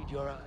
Your eye.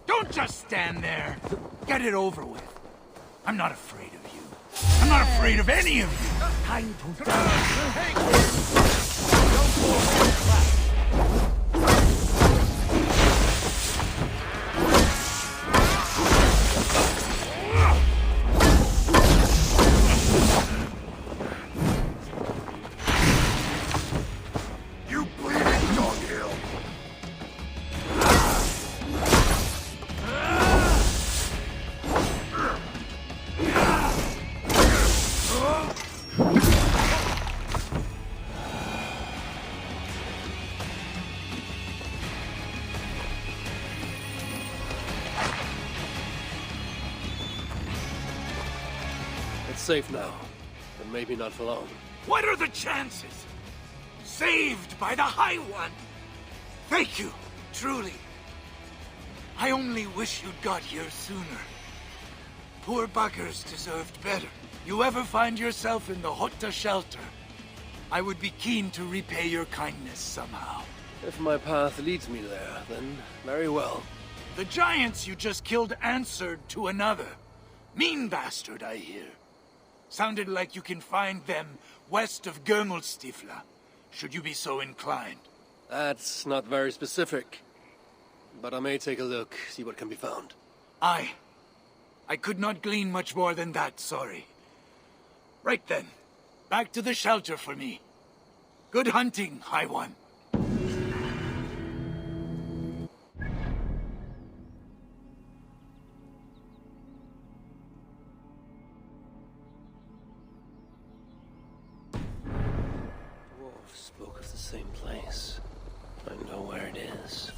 Don't just stand there. Get it over with. I'm not afraid of you. I'm not afraid of any of you. Time to die. Don't fall. Safe now, but maybe not for long. What are the chances? Saved by the High One! Thank you, truly. I only wish you'd got here sooner. Poor buggers deserved better. You ever find yourself in the Hotta shelter, I would be keen to repay your kindness somehow. If my path leads me there, then very well. The giants you just killed answered to another. Mean bastard, I hear. Sounded like you can find them west of Gömelstifla, should you be so inclined. That's not very specific. But I may take a look, see what can be found. I could not glean much more than that, sorry. Right then, back to the shelter for me. Good hunting, High One. Spoke of the same place. I know where it is.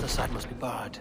side must be barred.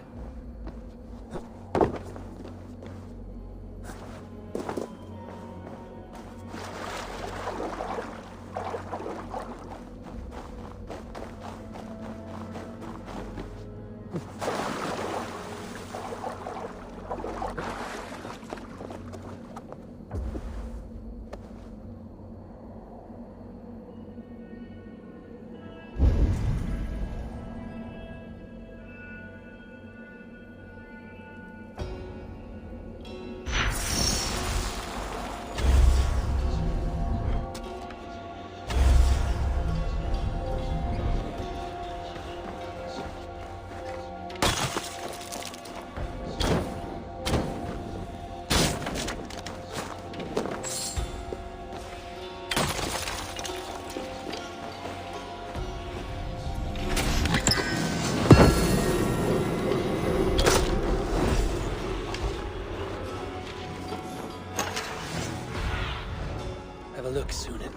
Have a look, Sunan.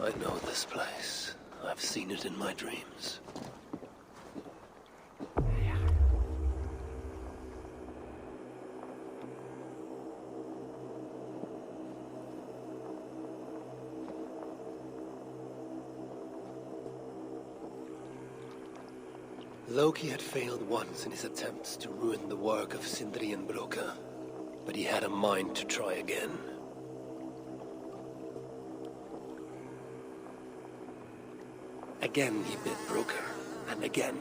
I know this place. I've seen it in my dreams. Loki had failed once in his attempts to ruin the work of Sindri and Broca, but he had a mind to try again. Again he bit Broca, and again,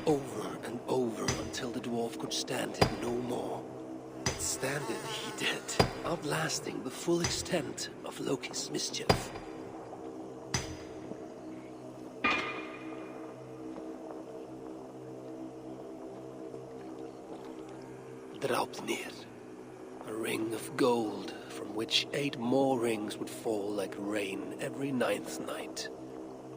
over and over until the dwarf could stand it no more. But stand it he did, outlasting the full extent of Loki's mischief. Draupnir, a ring of gold from which 8 more rings would fall like rain every 9th night.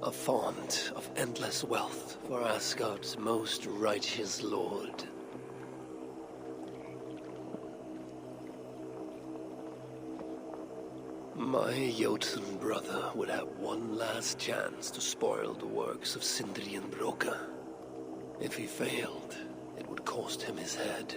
A font of endless wealth for Asgard's most righteous lord. My Jotun brother would have one last chance to spoil the works of Sindri and Broca. If he failed, it would cost him his head.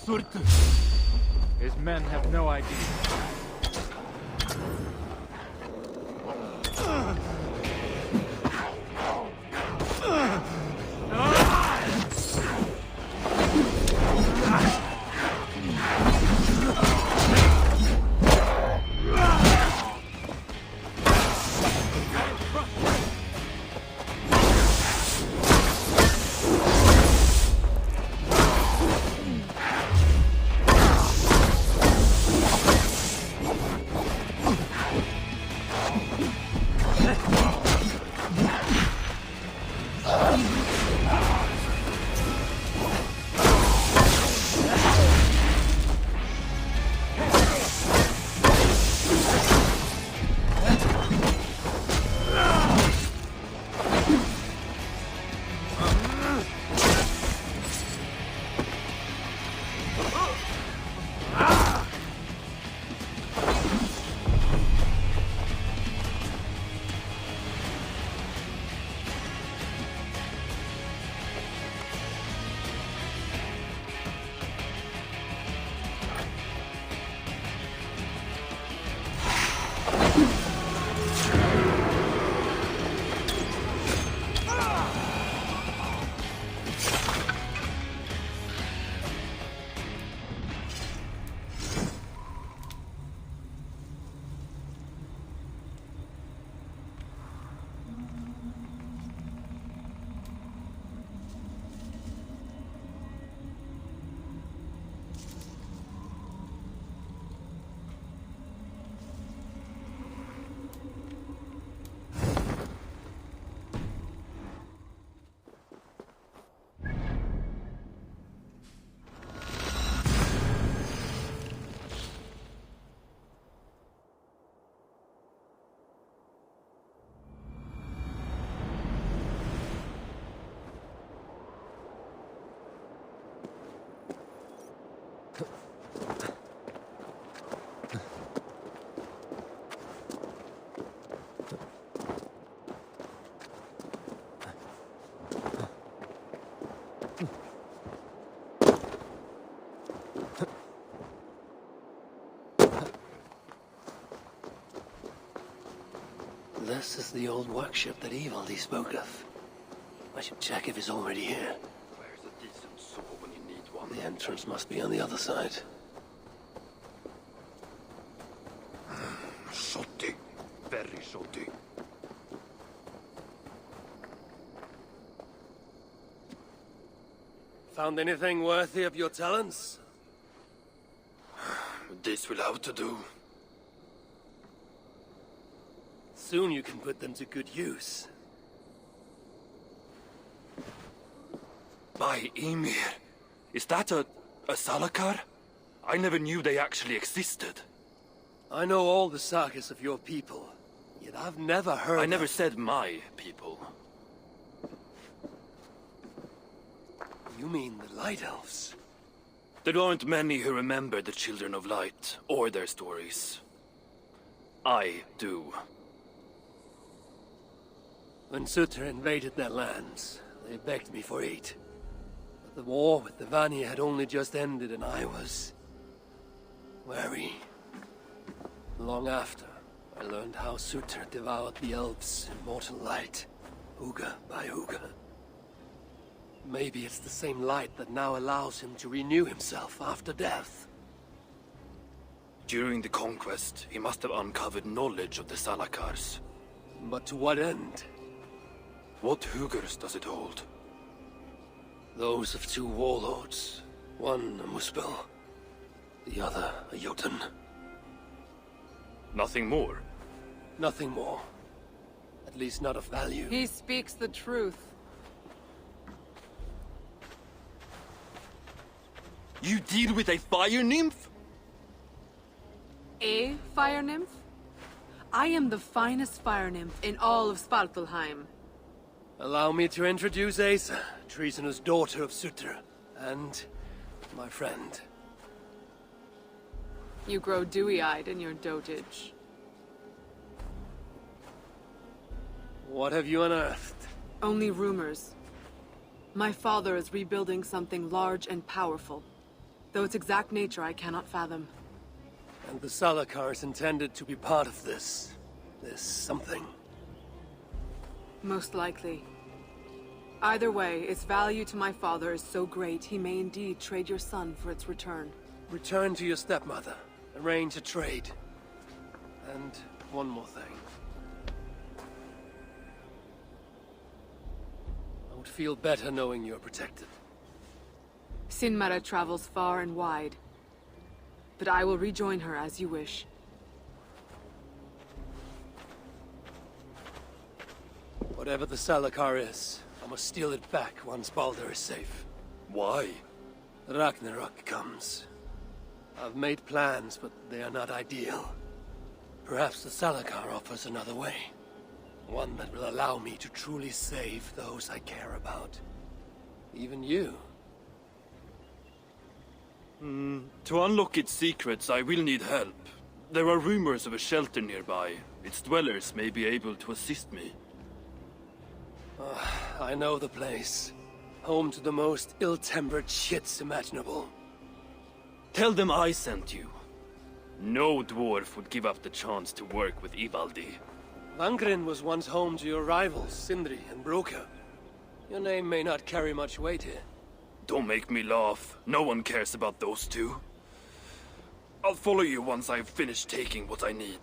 Surtur. His men have no idea. This is the old workshop that Evildy spoke of. I should check if he's already here. Where's a decent saw when you need one? The entrance must be on the other side. Shoddy. Very shoddy. Found anything worthy of your talents? This will have to do. Soon you can put them to good use. By Ymir. Is that a Salakar? I never knew they actually existed. I know all the sagas of your people, yet I've never heard I never said my people. You mean the Light Elves? There aren't many who remember the Children of Light, or their stories. I do. When Surtur invaded their lands, they begged me for aid. But the war with the Vanir had only just ended and I was wary. Long after, I learned how Surtur devoured the elves' immortal light, Uga by Uga. Maybe it's the same light that now allows him to renew himself after death. During the conquest, he must have uncovered knowledge of the Salakars. But to what end? What Hugers does it hold? Those of two warlords. One a Muspel, the other a Jotun. Nothing more? Nothing more. At least not of value. He speaks the truth. You deal with a fire nymph? A fire nymph? I am the finest fire nymph in all of Svartalheim. Allow me to introduce Asa, treasonous daughter of Surtur, and my friend. You grow dewy-eyed in your dotage. What have you unearthed? Only rumors. My father is rebuilding something large and powerful. though its exact nature I cannot fathom. And the Salakar is intended to be part of this something. Most likely. Either way, its value to my father is so great he may indeed trade your son for its return. Return to your stepmother. Arrange a trade. And one more thing. I would feel better knowing you're protected. Sinmara travels far and wide. But I will rejoin her as you wish. Whatever the Salakar is, I must steal it back once Baldur is safe. Why? Ragnarok comes. I've made plans, but they are not ideal. Perhaps the Salakar offers another way. One that will allow me to truly save those I care about. Even you. To unlock its secrets, I will need help. There are rumors of a shelter nearby. Its dwellers may be able to assist me. I know the place. Home to the most ill-tempered shits imaginable. Tell them I sent you. No dwarf would give up the chance to work with Ivaldi. Vangrin was once home to your rivals, Sindri and Broka. Your name may not carry much weight here. Don't make me laugh. No one cares about those two. I'll follow you once I've finished taking what I need.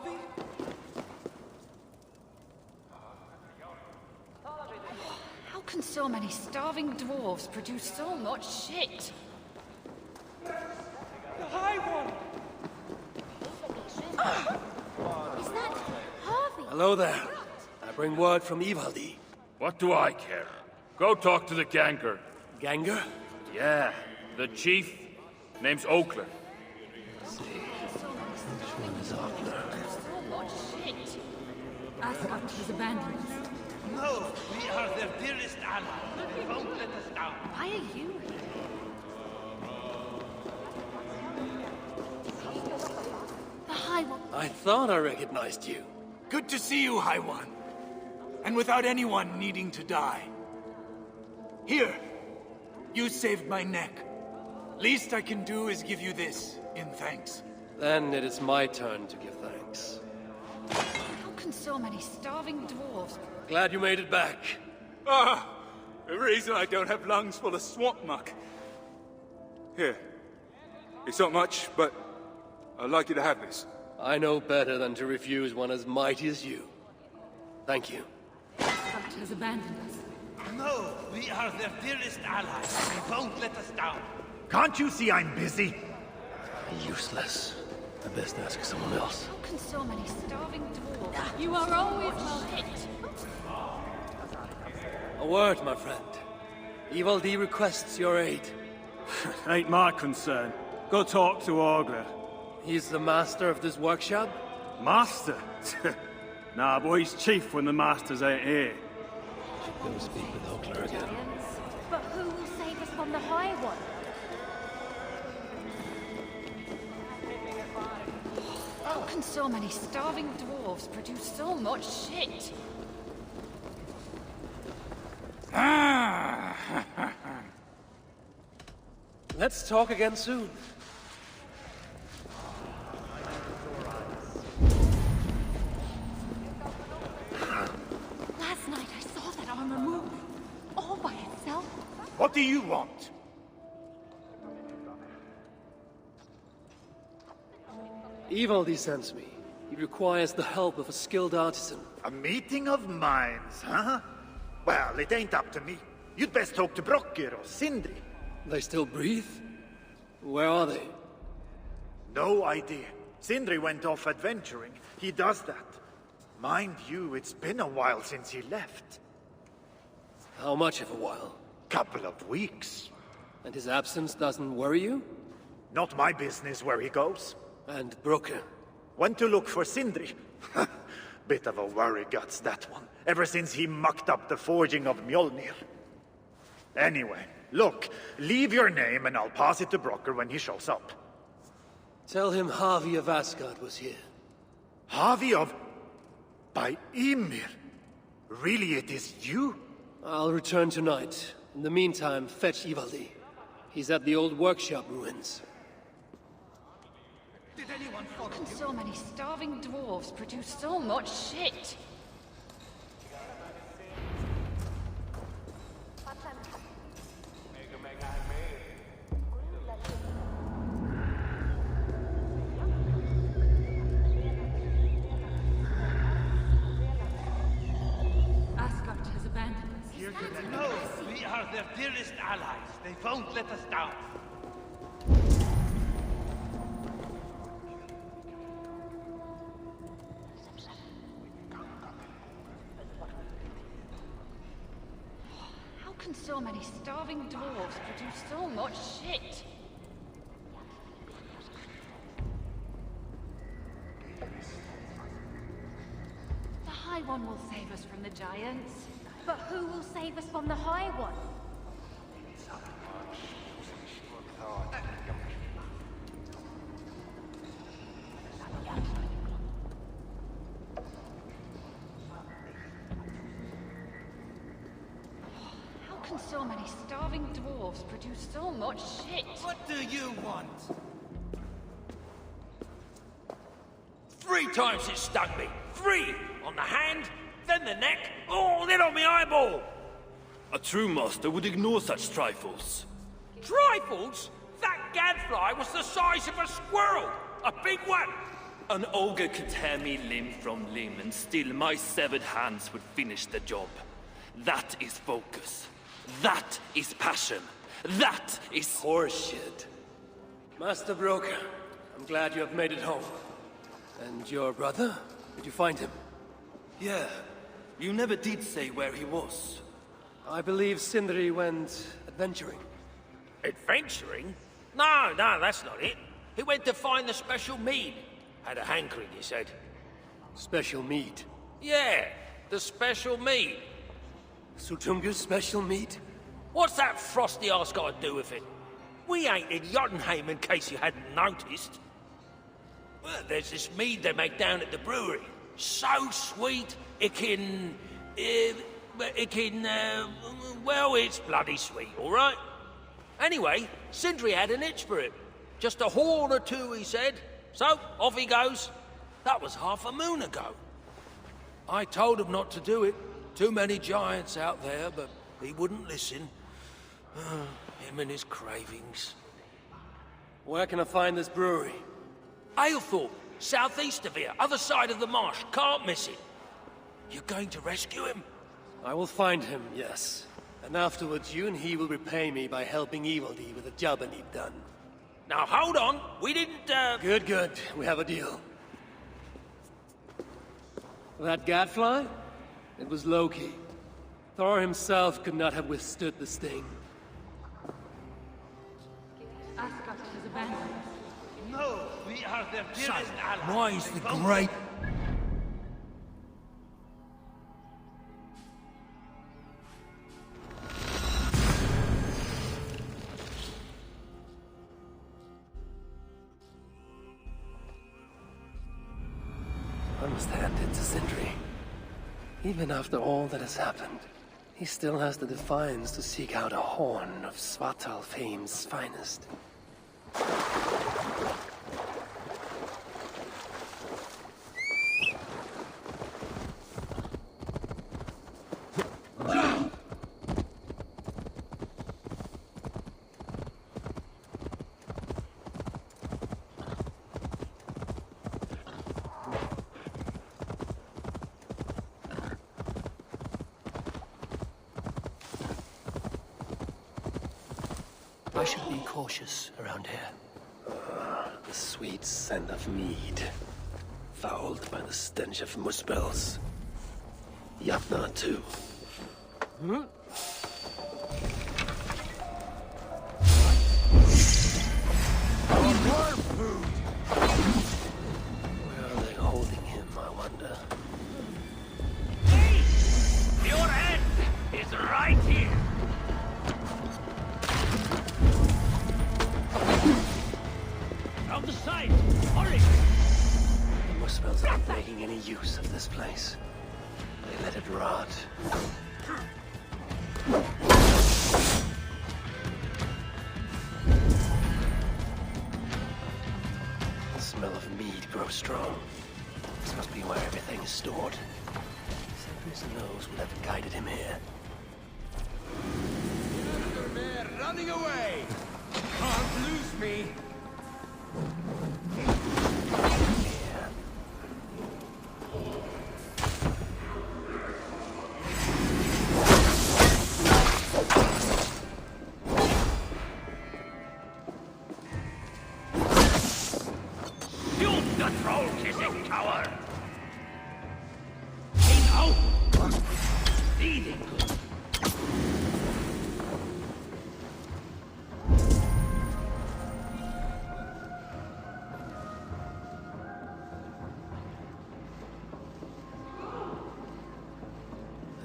Harvey? How can so many starving dwarves produce so much shit? The High One! Is that Harvey? Hello there. I bring word from Ivaldi. What do I care? Go talk to the Ganger. Ganger? Yeah, the chief. Name's Oakler. Let's see. Which one is Oakler? So much shit. Asgard has abandoned us. No, we are their dearest ally. They won't let us down. Why are you here? The High One. I thought I recognized you. Good to see you, High One. And without anyone needing to die. Here, you saved my neck. Least I can do is give you this, in thanks. Then it is my turn to give thanks. How can so many starving dwarves... Glad you made it back. Ah, the reason I don't have lungs full of swamp muck. Here. It's not much, but I'd like you to have this. I know better than to refuse one as mighty as you. Thank you. Asgard has abandoned us. No, we are their dearest allies. They won't let us down. Can't you see I'm busy? Useless. I best ask someone else. How can so many starving dwarves... You are always well hit. A word, my friend. Ivaldi requests your aid. Ain't my concern. Go talk to Ogler. He's the master of this workshop? Master? Nah, boy, he's chief when the masters ain't here. Should go speak with Oakler again. But who will save us from the High One? How can so many starving dwarves produce so much shit? Let's talk again soon. Last night I saw that armor move. All by itself. What do you want? Ivaldi sends me. He requires the help of a skilled artisan. A meeting of minds, huh? Well, it ain't up to me. You'd best talk to Brokker or Sindri. They still breathe? Where are they? No idea. Sindri went off adventuring. He does that. Mind you, it's been a while since he left. How much of a while? Couple of weeks. And his absence doesn't worry you? Not my business where he goes. And Brokke? Went to look for Sindri. Bit of a worry guts, that one. Ever since he mucked up the forging of Mjolnir. Anyway, look, leave your name and I'll pass it to Brokker when he shows up. Tell him Harvey of Asgard was here. Harvey of... by Ymir? Really, it is you? I'll return tonight. In the meantime, fetch Ivaldi. He's at the old workshop ruins. Did anyone How can so many starving dwarves produce so much shit? Asgard has abandoned us. No, we are their dearest allies. They won't let us down. How can so many starving dwarves produce so much shit? The High One will save us from the giants. But who will save us from the High One? How can so many starving dwarves produce so much shit? What do you want? 3 times it stung me. 3! On the hand, then the neck, oh, then on my eyeball! A true master would ignore such trifles. Trifles? That gadfly was the size of a squirrel! A big one! An ogre could tear me limb from limb, and still my severed hands would finish the job. That is focus. That is passion. That is horseshit. Master Broker, I'm glad you have made it home. And your brother? Did you find him? Yeah. You never did say where he was. I believe Sindri went adventuring. Adventuring? No, that's not it. He went to find the special mead. Had a hankering, he said. Special mead? Yeah, the special mead. Sutunga's special mead? What's that frosty arse got to do with it? We ain't in Jotunheim, in case you hadn't noticed. Well, there's this mead they make down at the brewery. So sweet, well, it's bloody sweet, all right? Anyway, Sindri had an itch for it. Just a horn or two, he said. So, off he goes. That was half a moon ago. I told him not to do it. Too many giants out there, but he wouldn't listen. Him and his cravings. Where can I find this brewery? Aylthorpe, southeast of here, other side of the marsh. Can't miss it. You're going to rescue him? I will find him, yes. And afterwards, you and he will repay me by helping Evildee with the job I need done. Now, hold on. We didn't, Good. We have a deal. That gadfly? It was Loki. Thor himself could not have withstood the sting. Asgard has abandoned us. No, we are their dearest allies. Why is the great... I must hand it to Sindri. Even after all that has happened, he still has the defiance to seek out a horn of Svartalfheim's finest. I should be cautious around here. The sweet scent of mead, fouled by the stench of muspels. Jafna too. Where are they holding him, I wonder? Hey! Your end is right here! From the side! Hurry! The muspels aren't making any use of this place. They let it rot. The smell of mead grows strong. This must be where everything is stored. Sindri's nose would have guided him here. They're running away! Can't lose me!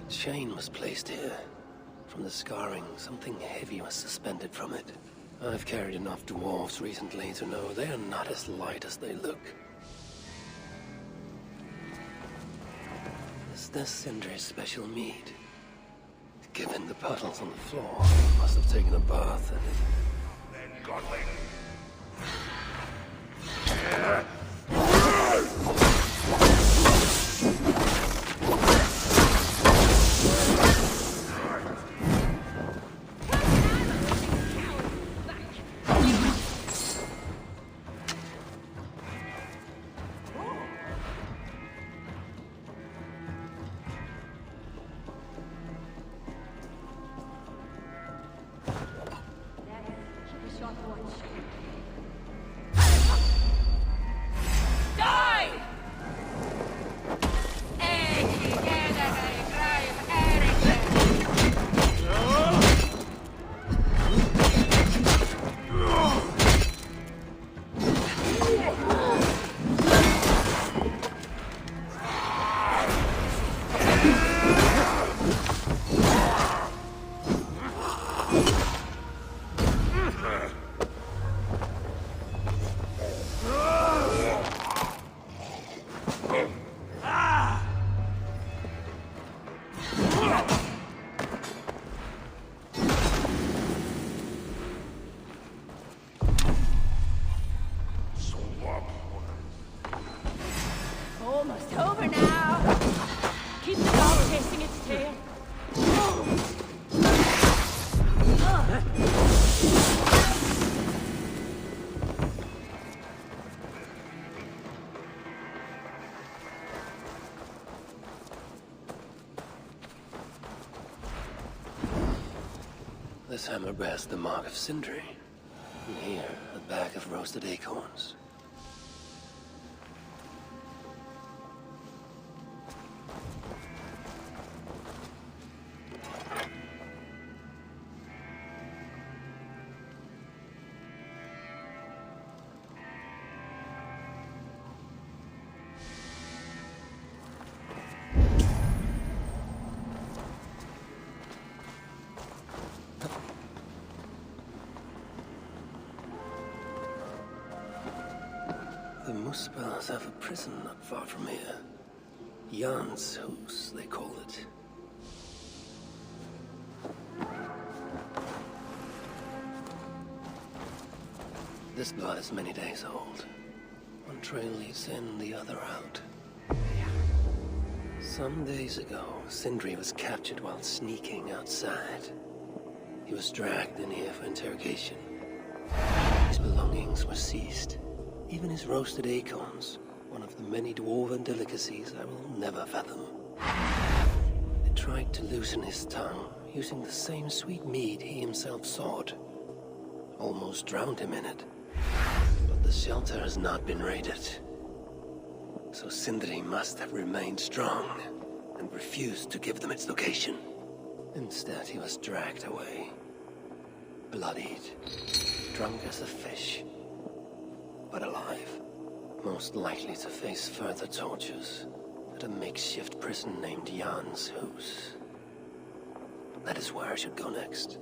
A chain was placed here. From the scarring, something heavy was suspended from it. I've carried enough dwarves recently to know they are not as light as they look. Is this Sindri's special mead? Given the puddles on the floor, he must have taken a bath in it. Then Godwin. This hammer bears the mark of Sindri. And here, a bag of roasted acorns. The Muspels have a prison not far from here. Jan's Hus, they call it. This blood is many days old. One trail leads in, the other out. Some days ago, Sindri was captured while sneaking outside. He was dragged in here for interrogation. His belongings were seized. Even his roasted acorns, one of the many dwarven delicacies I will never fathom. They tried to loosen his tongue, using the same sweet mead he himself sought. Almost drowned him in it. But the shelter has not been raided. So Sindri must have remained strong, and refused to give them its location. Instead, he was dragged away. Bloodied, drunk as a fish. But alive, most likely to face further tortures at a makeshift prison named Jan's Hus. That is where I should go next.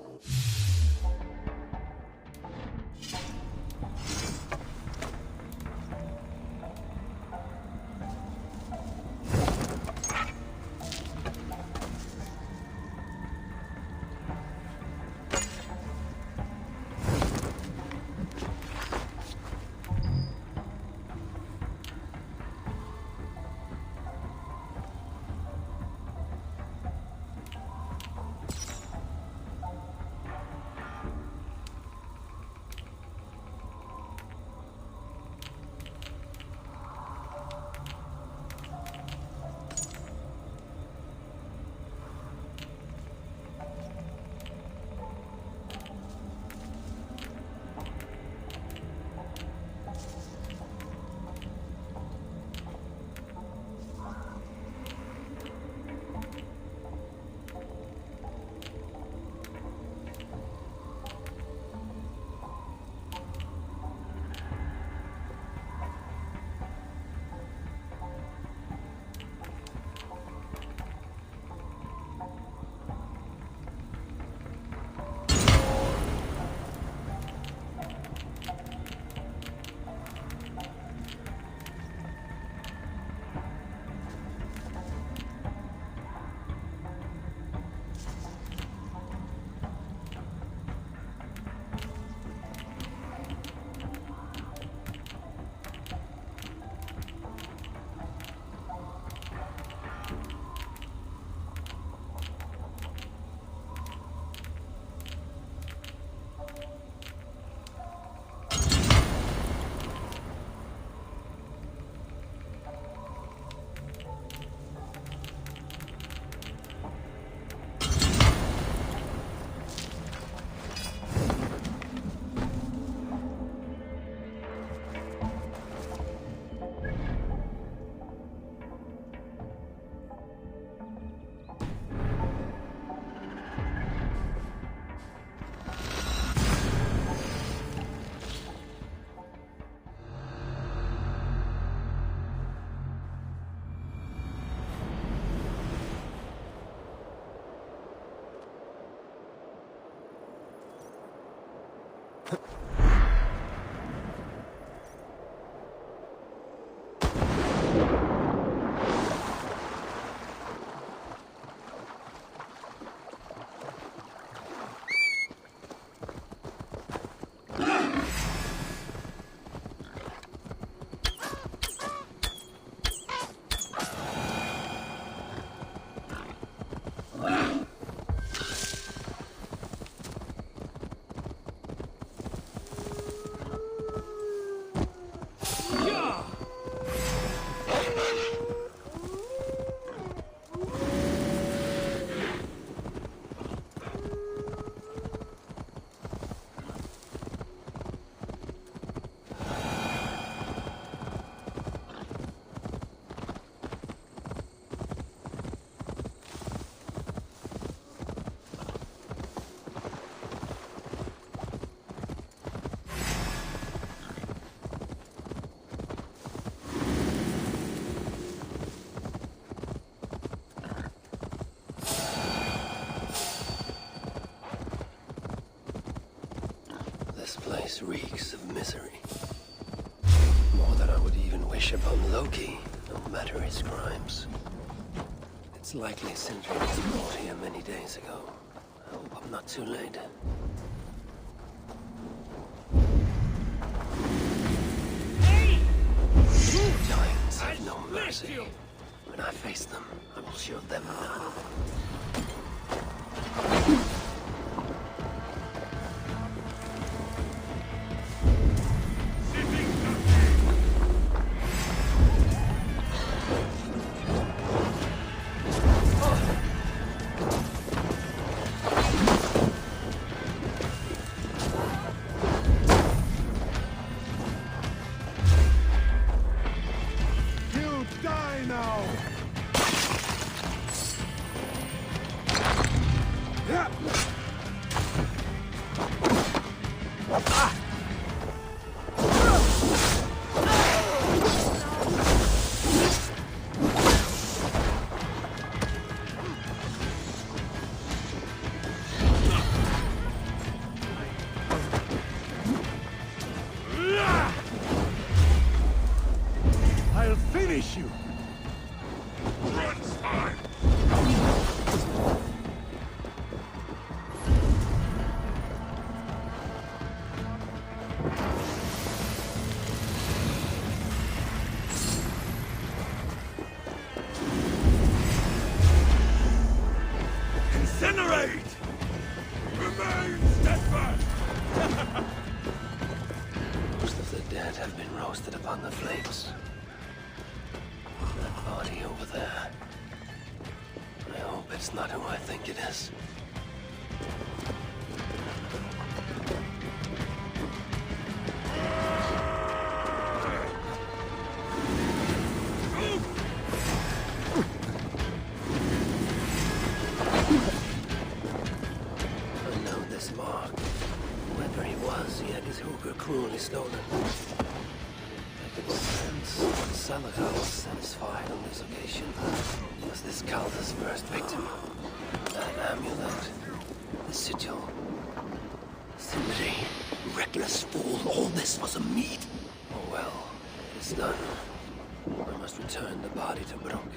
place reeks of misery. More than I would even wish upon Loki, no matter his crimes. It's likely Sindri was brought here many days ago. I hope I'm not too late. Giants have no mercy. When I face them, I will show them none. It's not who I think it is. I know this mark. Whoever he was, he had his hooker cruelly stolen. I can sense that Salakar was satisfied on this occasion. Was this Calder's first victim? That amulet, the sigil, Sindri, reckless fool, all this was a meat. Oh well, it's done. I must return the body to Brok.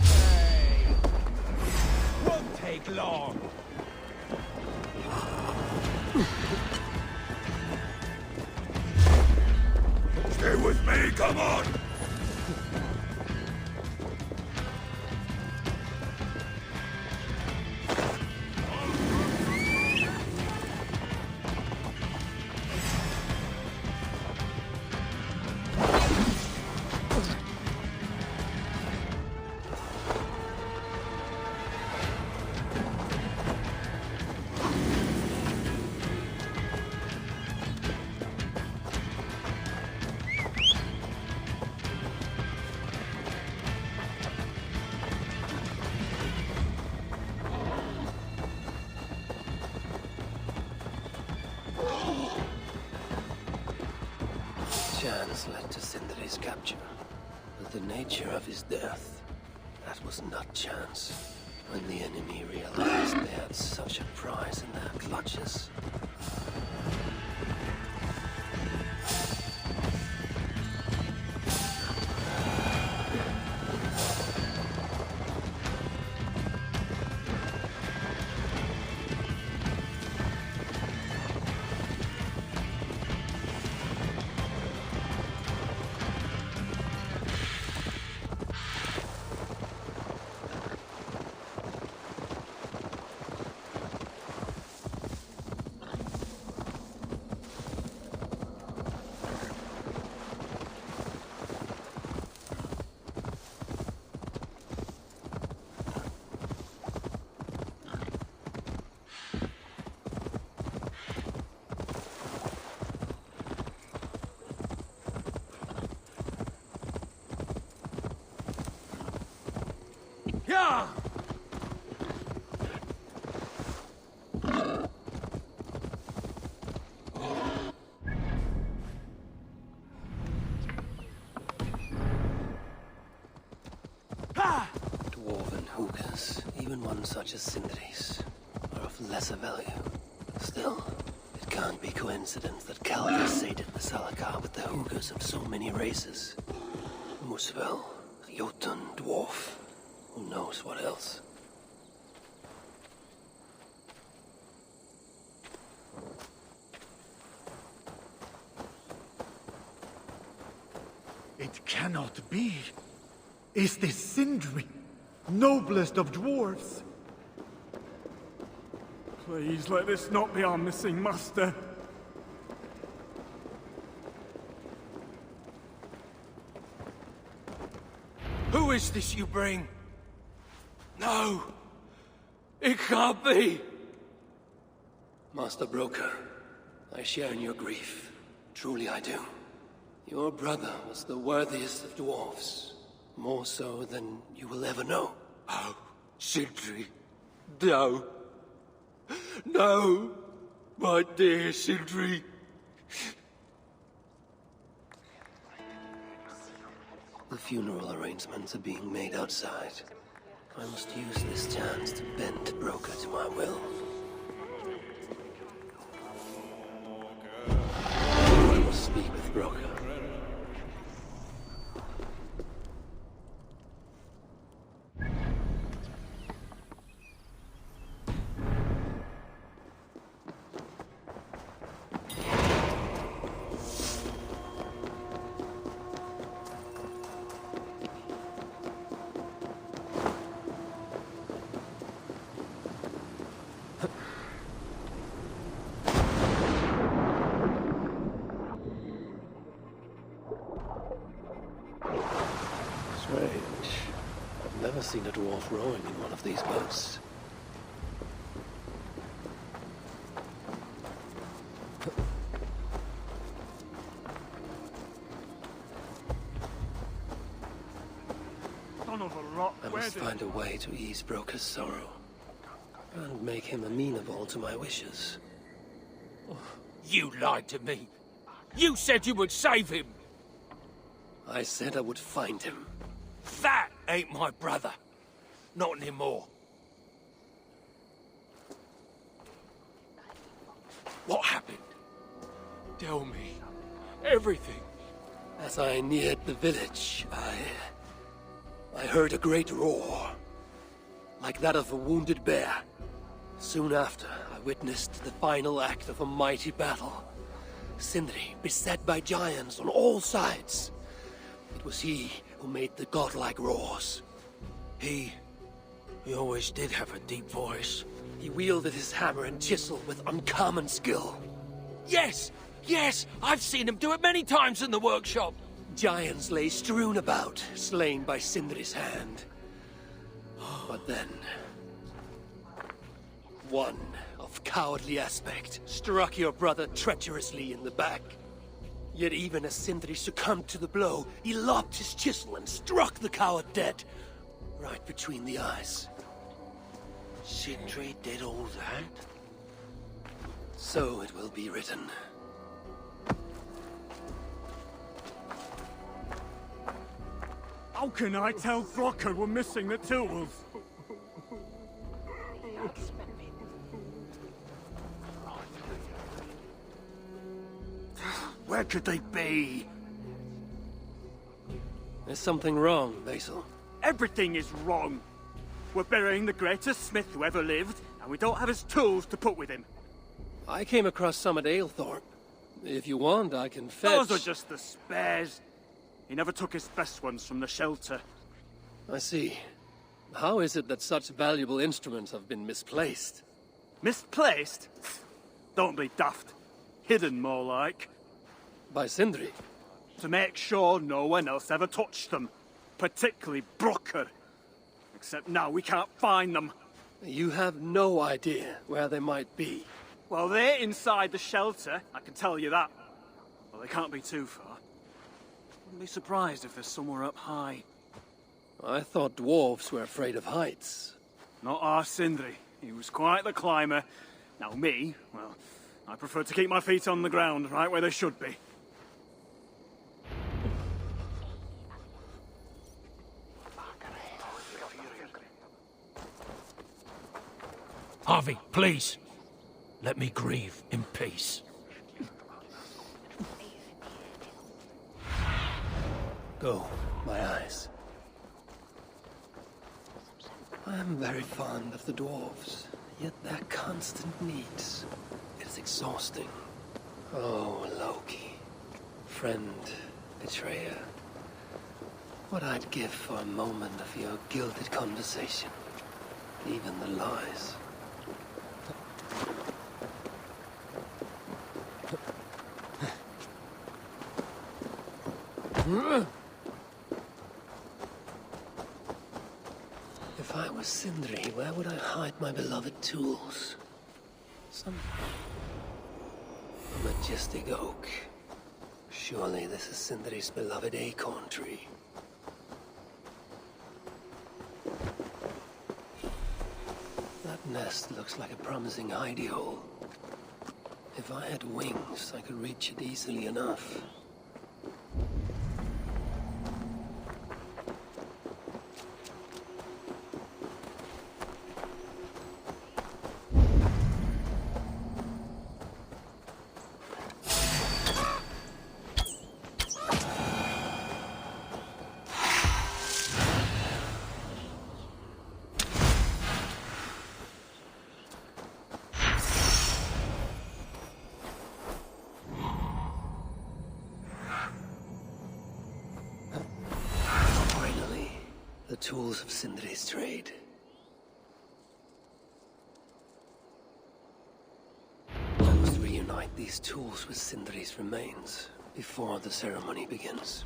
Hey! Won't take long. Stay with me, come on! Chance led to Sindri's capture, but the nature of his death, that was not chance. When the enemy realized they had such a prize in their clutches. Yeah! Dwarven hookahs, even one such as Sindri's, are of of lesser value. Still, it can't be coincidence that Calvus sated the Salakar with the Hugers of so many races. Muspel, Jotun, Dwarf, who knows what else. It cannot be. Is this Sindri, noblest of dwarves? Please let this not be our missing master. Who is this you bring? No! It can't be! Master Broker, I share in your grief. Truly I do. Your brother was the worthiest of dwarves. More so than you will ever know. Oh, Sindri. No. No! My dear Sindri. The funeral arrangements are being made outside. I must use this chance to bend Broker to my will. I must speak with Broker. Strange. I've never seen a dwarf rowing in one of these boats. Son of a rock, I must find a way to ease Broker's sorrow. And make him amenable to my wishes. You lied to me. You said you would save him. I said I would find him. That ain't my brother. Not anymore. What happened? Tell me. Everything. As I neared the village, I heard a great roar. Like that of a wounded bear. Soon after, I witnessed the final act of a mighty battle. Sindri beset by giants on all sides. It was he who made the godlike roars. He always did have a deep voice. He wielded his hammer and chisel with uncommon skill. Yes! Yes! I've seen him do it many times in the workshop! Giants lay strewn about, slain by Sindri's hand. But then... one of cowardly aspect struck your brother treacherously in the back. Yet even as Sindri succumbed to the blow, he lobbed his chisel and struck the coward dead, right between the eyes. Sindri did all that? So it will be written. How can I tell Throcker we're missing the tools? Where could they be? There's something wrong, Basil. Everything is wrong. We're burying the greatest smith who ever lived, and we don't have his tools to put with him. I came across some at Aylthorpe. If you want, I can fetch... Those are just the spares. He never took his best ones from the shelter. I see. How is it that such valuable instruments have been misplaced? Misplaced? Don't be daft. Hidden, more like. By Sindri? To make sure no one else ever touched them. Particularly Brocker. Except now we can't find them. You have no idea where they might be. Well, they're inside the shelter, I can tell you that. Well, they can't be too far. Wouldn't be surprised if they're somewhere up high. I thought dwarves were afraid of heights. Not our Sindri. He was quite the climber. Now me, well, I prefer to keep my feet on the ground, right where they should be. Avi, please. Let me grieve in peace. Go, my eyes. I am very fond of the dwarves, yet their constant needs is exhausting. Oh, Loki. Friend, betrayer. What I'd give for a moment of your gilded conversation. Even the lies. If I was Sindri, where would I hide my beloved tools? A majestic oak. Surely this is Sindri's beloved acorn tree. That nest looks like a promising hidey hole. If I had wings, I could reach it easily enough. The tools of Sindri's trade. I must reunite these tools with Sindri's remains before the ceremony begins.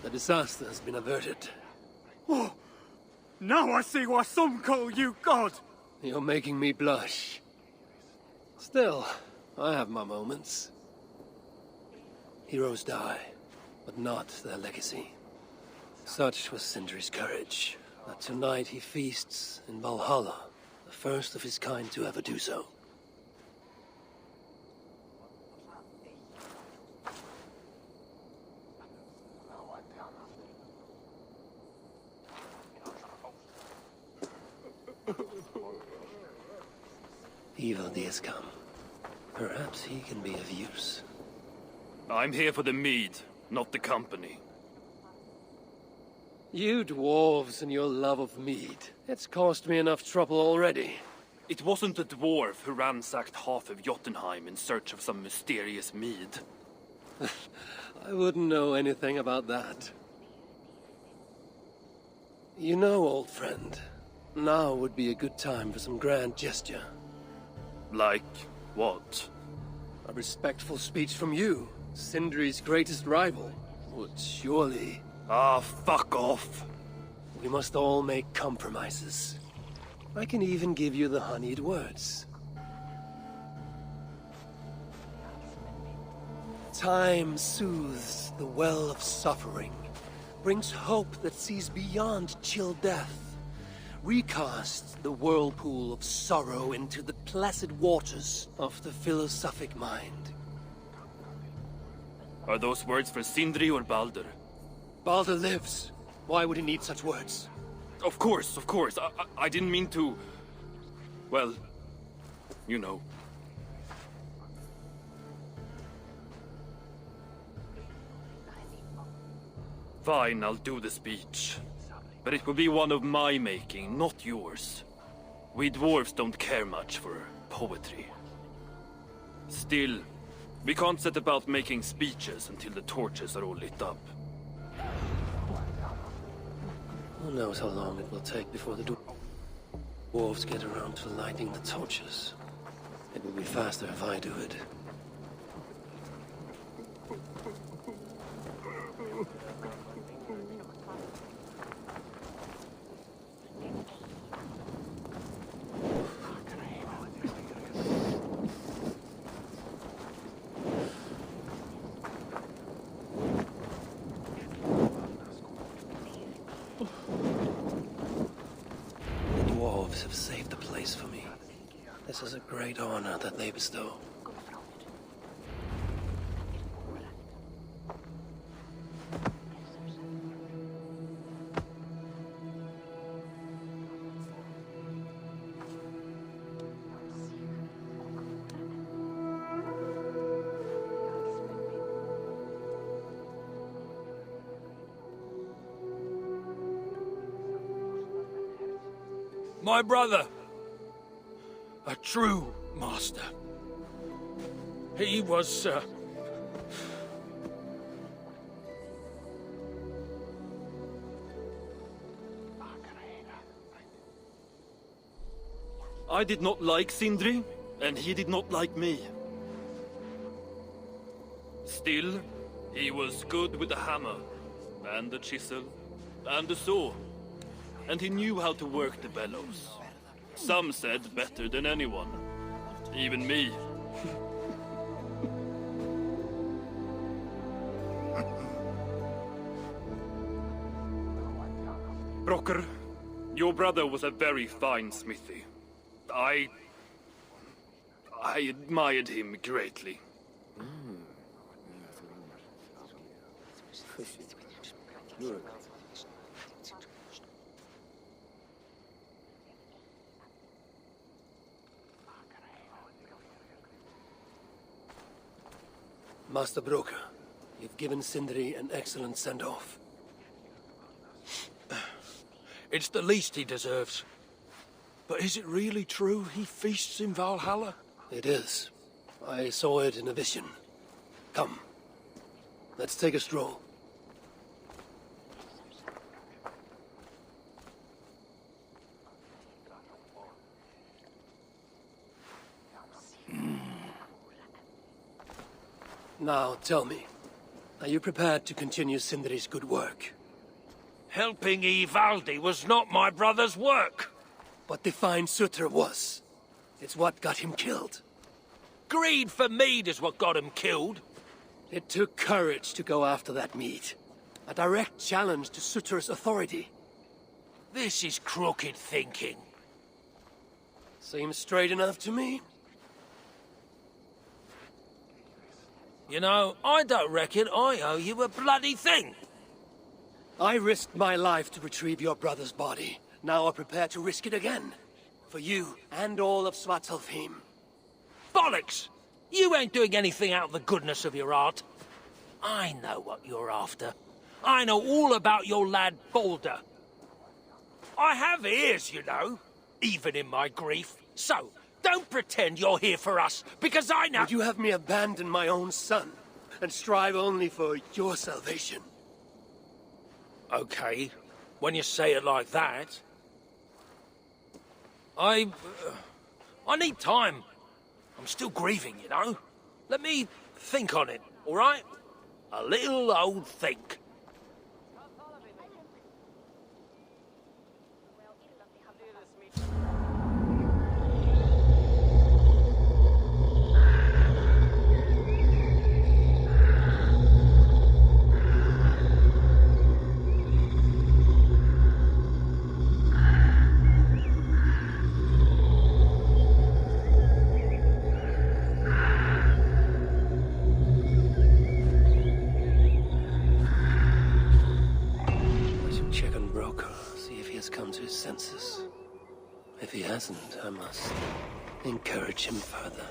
The disaster has been averted. Oh, now I see why some call you God! You're making me blush. Still, I have my moments. Heroes die, but not their legacy. Such was Sindri's courage, that tonight he feasts in Valhalla, the first of his kind to ever do so. Evil days come. Perhaps he can be of use. I'm here for the mead, not the company. You dwarves and your love of mead. It's caused me enough trouble already. It wasn't a dwarf who ransacked half of Jotunheim in search of some mysterious mead. I wouldn't know anything about that. You know, old friend, now would be a good time for some grand gesture. Like what? A respectful speech from you, Sindri's greatest rival, would surely... Ah, fuck off! We must all make compromises. I can even give you the honeyed words. Time soothes the well of suffering, brings hope that sees beyond chill death, recasts the whirlpool of sorrow into the placid waters of the philosophic mind. Are those words for Sindri or Baldur? Baldur lives. Why would he need such words? Of course, of course. I didn't mean to... Well, you know. Fine, I'll do the speech. But it will be one of my making, not yours. We dwarves don't care much for poetry. Still, We can't set about making speeches until the torches are all lit up. Who knows how long it will take before the dwarves get around to lighting the torches. It will be faster if I do it. Have saved the place for me. This is a great honor that they bestow. My brother. A true master. He was, I did not like Sindri, and he did not like me. Still, he was good with the hammer, and the chisel, and the saw. And he knew how to work the bellows. Some said better than anyone. Even me. Brocker, your brother was a very fine smithy. I admired him greatly. Master Broker, you've given Sindri an excellent send-off. It's the least he deserves. But is it really true he feasts in Valhalla? It is. I saw it in a vision. Come. Let's take a stroll. Now, tell me, are you prepared to continue Sindri's good work? Helping Ivaldi was not my brother's work. But the fine Sutter was. It's what got him killed. Greed for mead is what got him killed. It took courage to go after that mead. A direct challenge to Sutter's authority. This is crooked thinking. Seems straight enough to me. You know, I don't reckon I owe you a bloody thing. I risked my life to retrieve your brother's body. Now I'm prepared to risk it again. For you and all of Svartalfheim. Bollocks! You ain't doing anything out of the goodness of your heart. I know what you're after. I know all about your lad Balder. I have ears, you know, even in my grief. So, don't pretend you're here for us, because I know— Would you have me abandon my own son, and strive only for your salvation? Okay, when you say it like that. I need time. I'm still grieving, you know. Let me think on it, all right? A little old think. Come to his senses. If he hasn't, I must encourage him further.